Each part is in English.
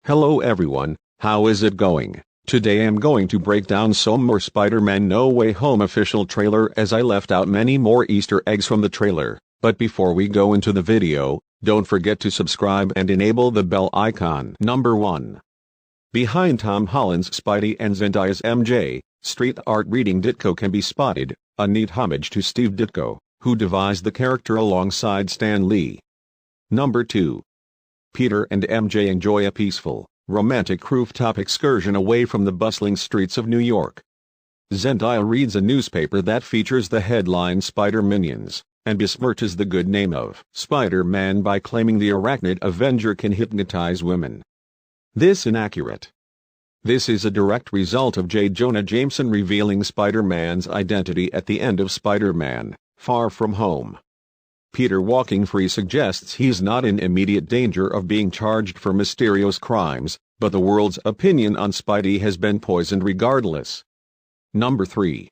Hello everyone, how is it going? Today I'm going to break down some more Spider-Man No Way Home official trailer as I left out many more Easter eggs from the trailer. But before we go into the video, don't forget to subscribe and enable the bell icon. Number 1. Behind Tom Holland's Spidey and Zendaya's MJ, street art reading Ditko can be spotted, a neat homage to Steve Ditko, who devised the character alongside Stan Lee. Number 2. Peter and MJ enjoy a peaceful, romantic rooftop excursion away from the bustling streets of New York. Zendaya reads a newspaper that features the headline Spider Minions, and besmirches the good name of Spider-Man by claiming the arachnid Avenger can hypnotize women. This inaccurate. This is a direct result of Jonah Jameson revealing Spider-Man's identity at the end of Spider-Man, Far From Home. Peter walking free suggests he's not in immediate danger of being charged for Mysterio's crimes, but the world's opinion on Spidey has been poisoned regardless. Number 3.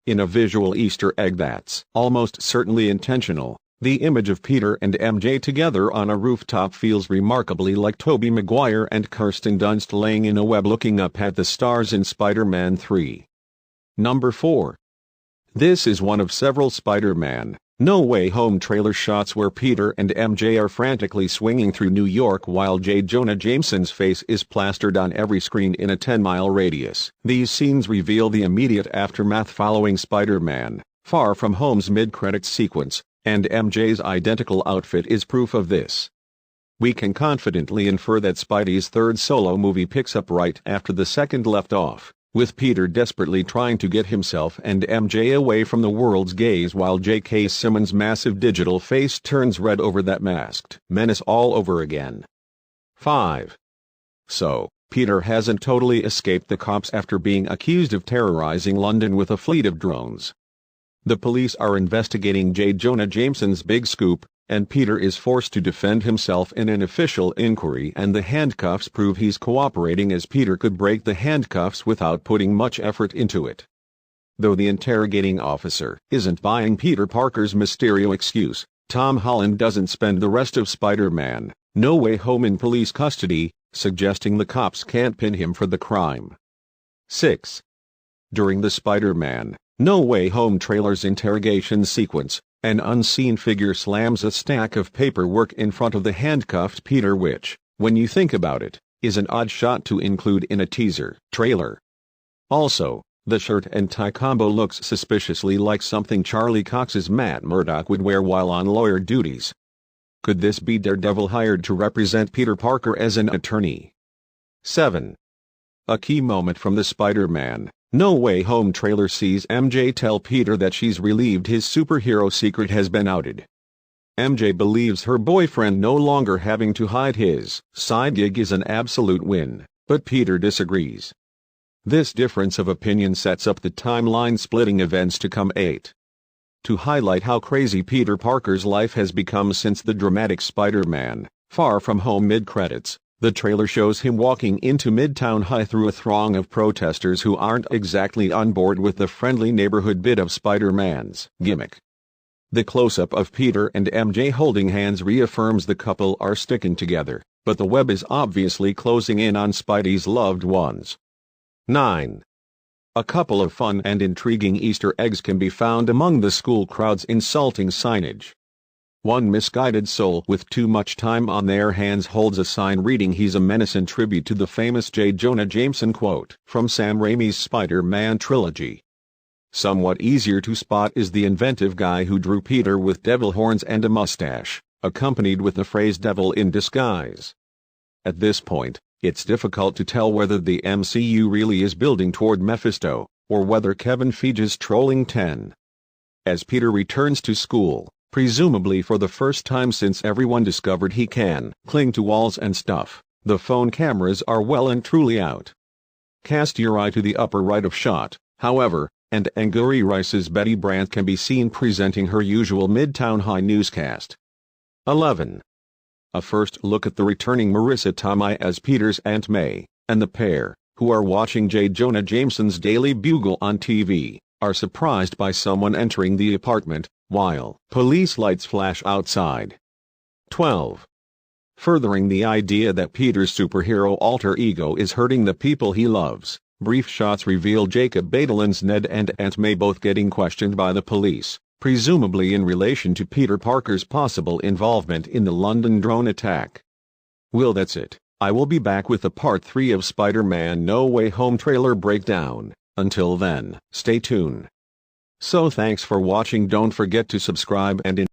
In a visual Easter egg that's almost certainly intentional, the image of Peter and MJ together on a rooftop feels remarkably like Tobey Maguire and Kirsten Dunst laying in a web looking up at the stars in Spider-Man 3. Number 4. This is one of several Spider-Man No Way Home trailer shots where Peter and MJ are frantically swinging through New York while Jonah Jameson's face is plastered on every screen in a 10-mile radius. These scenes reveal the immediate aftermath following Spider-Man Far From Home's mid-credits sequence, and MJ's identical outfit is proof of this. We can confidently infer that Spidey's third solo movie picks up right after the second left off, with Peter desperately trying to get himself and MJ away from the world's gaze while J.K. Simmons' massive digital face turns red over that masked menace all over again. 5. So, Peter hasn't totally escaped the cops after being accused of terrorizing London with a fleet of drones. The police are investigating Jonah Jameson's big scoop, and Peter is forced to defend himself in an official inquiry, and the handcuffs prove he's cooperating as Peter could break the handcuffs without putting much effort into it. Though the interrogating officer isn't buying Peter Parker's Mysterio excuse, Tom Holland doesn't spend the rest of Spider-Man No Way Home in police custody, suggesting the cops can't pin him for the crime. 6. During the Spider-Man No Way Home trailer's interrogation sequence, an unseen figure slams a stack of paperwork in front of the handcuffed Peter, which, when you think about it, is an odd shot to include in a teaser trailer. Also, the shirt and tie combo looks suspiciously like something Charlie Cox's Matt Murdock would wear while on lawyer duties. Could this be Daredevil hired to represent Peter Parker as an attorney? 7. A key moment from the Spider-Man No Way Home trailer sees MJ tell Peter that she's relieved his superhero secret has been outed. MJ believes her boyfriend no longer having to hide his side gig is an absolute win, but Peter disagrees. This difference of opinion sets up the timeline-splitting events to come. 8. To highlight how crazy Peter Parker's life has become since the dramatic Spider-Man Far From Home mid-credits, the trailer shows him walking into Midtown High through a throng of protesters who aren't exactly on board with the friendly neighborhood bit of Spider-Man's gimmick. The close-up of Peter and MJ holding hands reaffirms the couple are sticking together, but the web is obviously closing in on Spidey's loved ones. 9. A couple of fun and intriguing Easter eggs can be found among the school crowd's insulting signage. One misguided soul with too much time on their hands holds a sign reading "He's a menace" in tribute to the famous Jonah Jameson quote from Sam Raimi's Spider-Man trilogy. Somewhat easier to spot is the inventive guy who drew Peter with devil horns and a mustache, accompanied with the phrase "devil in disguise." At this point, it's difficult to tell whether the MCU really is building toward Mephisto, or whether Kevin Feige's trolling 10. As Peter returns to school, presumably for the first time since everyone discovered he can cling to walls and stuff, the phone cameras are well and truly out. Cast your eye to the upper right of shot, however, and Angourie Rice's Betty Brant can be seen presenting her usual Midtown High newscast. 11. A first look at the returning Marissa Tomei as Peter's Aunt May, and the pair, who are watching Jonah Jameson's Daily Bugle on TV, are surprised by someone entering the apartment, while police lights flash outside. 12. furthering the idea that Peter's superhero alter ego is hurting the people he loves. Brief shots reveal Jacob Batalion's Ned and Aunt May both getting questioned by the police, presumably in relation to Peter Parker's possible involvement in the London drone attack. Well, that's it. I will be back with the part 3 of Spider-Man No Way Home trailer breakdown. Until then, stay tuned. So thanks for watching. Don't forget to subscribe and